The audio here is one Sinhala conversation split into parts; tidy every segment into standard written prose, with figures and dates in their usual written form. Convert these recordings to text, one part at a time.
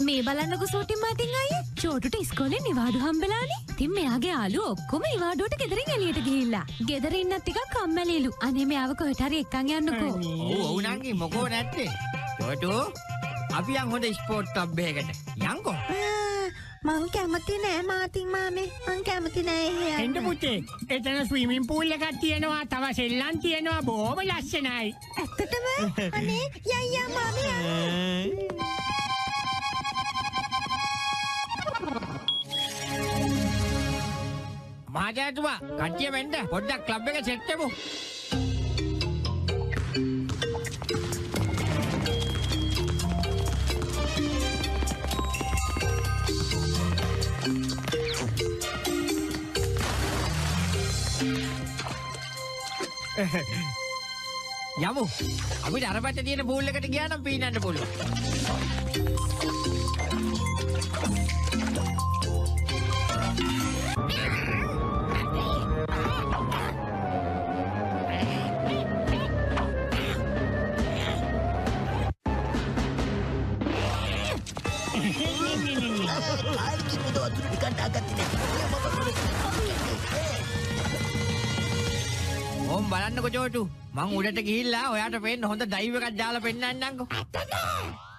මේ බලන්නකො සෝටි මාතින් අයියේ. චෝටුට ඉස්කෝලේ නිවාඩු හම්බෙලානේ. ඉතින් මෙයාගේ යාළුවෝ ඔක්කොම නිවාඩුවට ගෙදරින් එළියට ගිහිල්ලා. ගෙදර ඉන්නත් ටිකක් කම්මැලිලු. අනේ මෙයාව කොහෙට හරි එක්කන් යන්නකෝ. ඔව් නංගි මොකෝ නැත්තේ. චෝටු අපි යන් හොඳ ස්පෝර්ට් ක්ලබ් එකකට. යන්කෝ. මං කැමති නෑ මාතින් මාමේ. මං කැමති නෑ එහෙ යන්න. එන්න පුතේ. එතන ස්විමින් පූල් එකක් තියෙනවා. තව සෙල්ලම් තියෙනවා. බොහොම ලස්සනයි. ඇත්තටම අනේ යයියා මාමේ මහජයතුමා කට්ටිය වෙන්න පොඩ්ඩක් ක්ලබ් එක සෙට් කරමු. යමු. අපිට අර පැත්තේ තියෙන පූල් එකට ගියා නම් පීනන්න පුළුවන්. ඕම් බලන්නකෝ චෝටු. මං උඩට ගිහිල්ලා ඔයාට පේන්න හොඳ ඩයිව් එකක් දාලා පෙන්නන්නම්කෝ.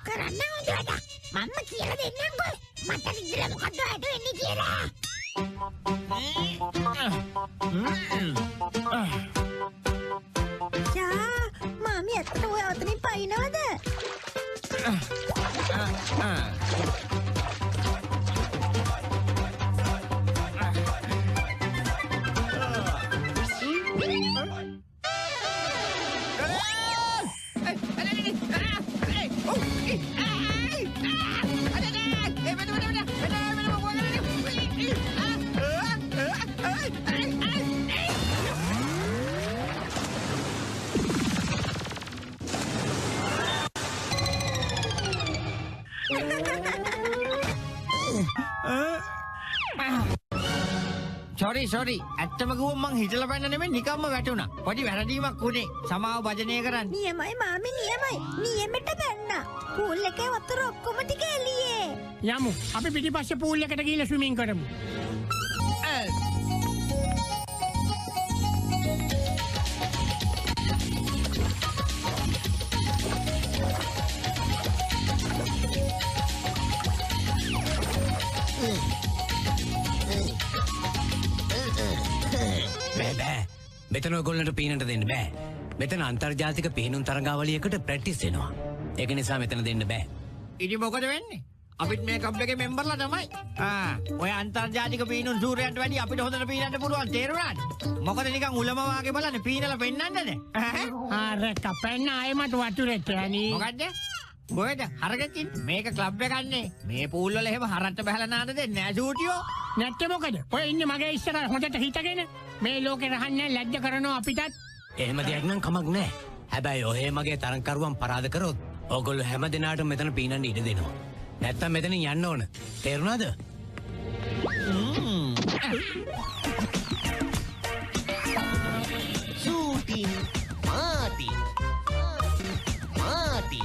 කරන්න හොඳ වැඩක්. මම්ම කියලා දෙන්නම්කෝ. මට විතර මොකද්ද වැඩ වෙන්නේ කියලා. යා මාමි ඇත්තට ඔය අතනින් පයින්නවද? සෝරි ඇත්තම කිව්වොත් මං හිතලා පැන්න නෙමෙයි නිකම්ම වැටුණා. පොඩි වැරදීමක් උනේ. සමාව භජනය කරන්න. නියමයි මාමි නියමයි. නියමෙට බැන්න. පූල් එකේ වතුර ඔක්කොම ටික එළියේ. යමු. අපි පිටිපස්සේ පූල් එකට ගිහිල්ලා ස්විමින් කරමු. මෙතන ඔයගොල්ලන්ට පීනන්න දෙන්න බෑ. මෙතන අන්තර්ජාතික පීනුම් තරඟාවලියකට ප්‍රැක්ටිස් වෙනවා. ඒක නිසා මෙතන දෙන්න බෑ. ඉතින් මොකද වෙන්නේ? අපිත් මේ ක්ලබ් එකේ මෙම්බර්ලා තමයි. ඔය අන්තර්ජාතික පීනුම් සූරයන්ට වැඩි අපිට හොඳට පීනන්න පුළුවන් තේරුණාද? මොකද නිකන් උලම වාගේ බලන්නේ පීනලා පෙන්නන්නද? අර කපන්න ආයෙමත් වතුරට යන්නේ. මොකද්ද? මොකද හරගකින් මේක ක්ලබ් එකන්නේ. මේ පූල් වල එහෙම හරන්ට බහලා නාද දෙන්නේ නෑ සූටියෝ. නැත්තේ මොකද? ඔය ඉන්නේ මගේ ඉස්සර හොඳට හිටගෙන මේ ලෝකේ රහන්නේ ලැජ්ජ කරනවා අපිටත්. එහෙම දෙයක් නම් කමක් නෑ. හැබැයි ඔය මගේ තරංකරුවන් පරාද කරොත් ඕගොල්ලෝ හැම දිනාටම මෙතන පීනන්න ඉඩ දෙනවා. නැත්තම් මෙතනින් යන්න ඕන. තේරුණාද? සූටි මාටි මාටි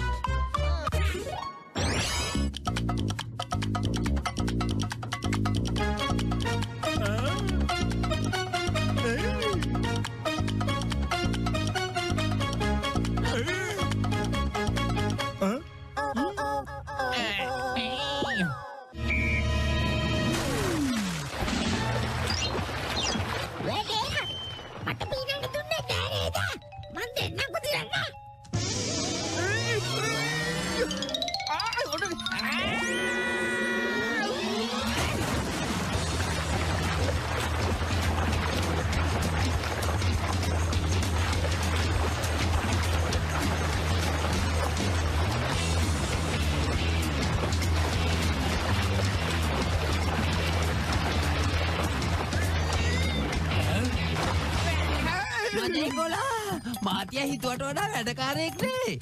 මාතියා හිතුවට වඩා වැඩකාරයෙක් නේ.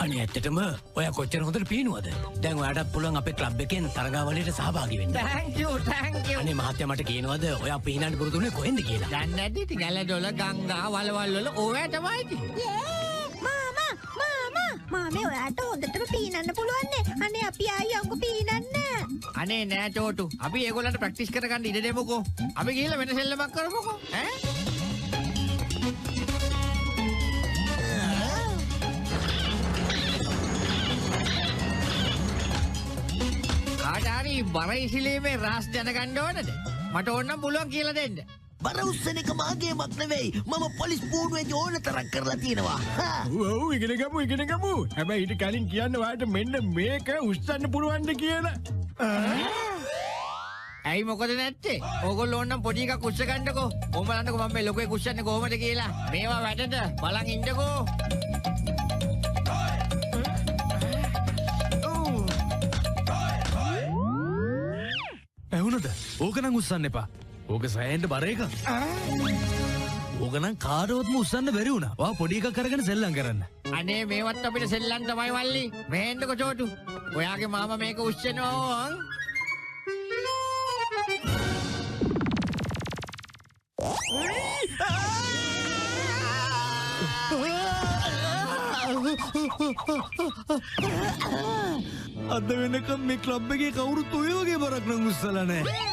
අනේ ඇත්තටම ඔය කොච්චර හොඳට පීනුවද? දැන් ඔයාටත් පුළුවන් අපේ ක්ලබ් එකෙන් තරගාවලියට සහභාගී වෙන්න. Thank you. අනේ මහත්තයා මට කියනවාද ඔයා පීනන්න පුරුදුනේ කොහෙන්ද කියලා? දැන් නැද්ද ඉතින් ගැලඩොල ගංගා වලවල් වල ඕවා තමයි ඉතින්. මාමා මාමේ ඔයාට හොඳටම පීනන්න පුළුවන්නේ. අනේ අපි ආයි යමුකෝ පීනන්න. අනේ නෑ චෝටු. අපි ඒගොල්ලන්ට ප්‍රැක්ටිස් කරගන්න ඉඩ දෙමුකෝ. අපි ගිහලා වෙන සෙල්ලමක් කරමුකෝ. ඈ? කාටාරි බර ඉසිලීමේ රාස් දැනගන්න ඕනද? මට ඕනනම් පුළුවන් කියලා දෙන්න. බර උස්සන එක මාගේමක් නෙවෙයි. මම පොලිස් පුහුණුවේදී ඕන තරම් කරලා තියෙනවා. ඔව් ඉගෙන ගමු. හැබැයි ඊට කලින් කියන්න ඔයාලට මෙන්න මේක උස්සන්න පුළුවන්ද කියලා. ඇයි මොකද නැත්තේ? ඕගොල්ලෝ ඕනනම් පොඩි එකක් උස්ස ගන්නකෝ. කොහොම බලන්නකෝ මම මේ ලොකු එක උස්සන්නේ කොහොමද කියලා. මේවා වැඩද? බලන් ඉන්නකෝ. ඇහුනද? ඕකනම් උස්සන්න එපා. ඕක සෑහෙන්න බර එකක්. ඕකනම් කාටවත්ම උස්සන්න බැරි වුණා. වා පොඩි එකක් අරගෙන සෙල්ලම් කරන්න. අනේ මේවත් අපිට සෙල්ලම් තමයි වල්ලි. මෙහෙන්නකෝ චෝටු. ඔයාගේ මාමා මේක උස්සනවා. අද වෙනකම් මේ ක්ලබ් එකේ කවුරුත් ඔය වගේ බරක් නම් උස්සලා නැහැ.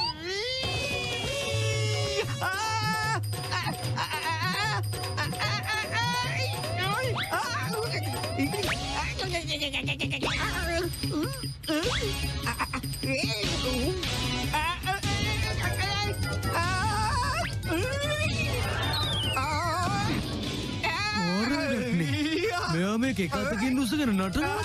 මෙයා මේක එක අතකින් උස්සගෙන නටනවා.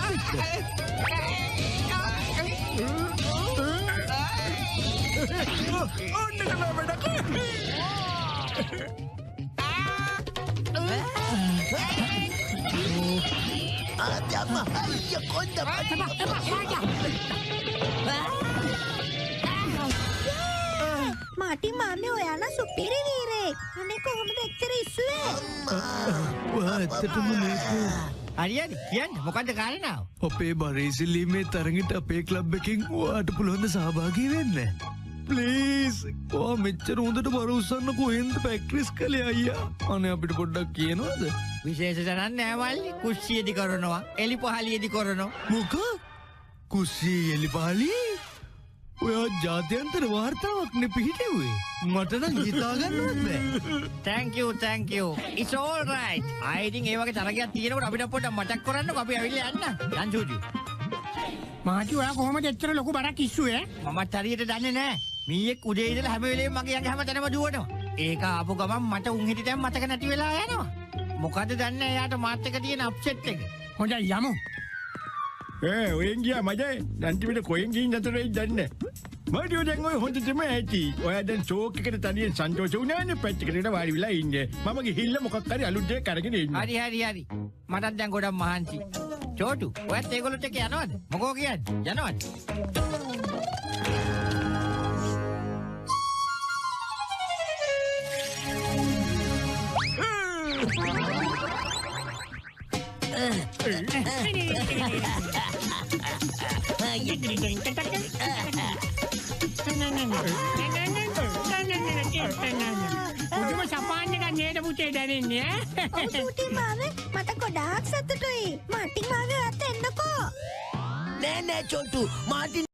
Adama, ayo konda. මාටි මාමේ ඔයා නම් සුපිරි වීරයෙක්. අනේ කොහොමද එච්චර ඉස්සුවේ? වා ඇත්තටම මේක හරියද? කියන්න මොකද්ද කාරණාව? අපේ බරේසිල්ලීමේ තරඟට අපේ ක්ලබ් එකෙන් ඔයාට පුළුවන් ද සහභාගී වෙන්න? ප්ලීස්. ඔයා මෙච්චර හොඳට බර උස්සන්න කොහෙන්ද ප්‍රැක්ටිස් කළේ අයියා? අනේ අපිට පොඩ්ඩක් කියනවද? විශේෂ තැනක් නෑ වල්ලි. කුස්සියේදි කරනවා, එලිපහලියේදි කරනවා. මොක? කුස්සියේ එලිපහලි? ඔයා ජාත්‍යන්තර වාර්තාවක් නේ පිහිටුවේ. මට නම් හිතා ගන්නවත් බෑ. thank you. It's all right. ඉතින් ඒ වගේ තරගයක් තියෙනකොට අපිට පොඩ්ඩක් මතක් කරන්නකෝ අපි ඇවිල්ලා යන්න. යන් ජූජු. මාටි ඔයා කොහොමද එච්චර ලොකු බරක් ඉස්සුවේ? මමත් හරියට දන්නේ නෑ. මීයක් උදේ ඉඳලා හැම වෙලේම මගේ යගේ හැම තැනම දුවනවා. ඒක ආපු ගමන් මට උන් හිටියම මතක නැති වෙලා යනවා. මොකද දන්නේ එයාට මාත් එක තියෙන අප්සෙට් එක. හොඳයි යමු. ඔයෙන් ගියා මජයි. අන්තිමට කොහෙන් ගිහින් නතර වෙයිද දන්නේ. මාටි ඔය දැන් හොඳටම ඇති. ඔයා දැන් ෂෝක් එකට තනියෙන් සන්තෝෂ වුණානේ පැත්තකට වාඩි වෙලා ඉන්නේ. මම ගිහිල්ලා මොකක් හරි අලුත් දෙයක් අරගෙන එන්න. හරි. මටත් දැන් ගොඩක් මහන්සි. චෝටු, ඔයත් ඒගොල්ලොත් එක්ක යනවද? මොකෝ කියන්නේ? යනවද? මුදුම සපාන්න එක නේද පුතේ දැනෙන්නේ ඈ? ඔව් සූටි මාමේ මට ගොඩාක් සතුටුයි. මාටි මාමේ ඔයත් එන්නකෝ. නෑ චොටු. මාටින්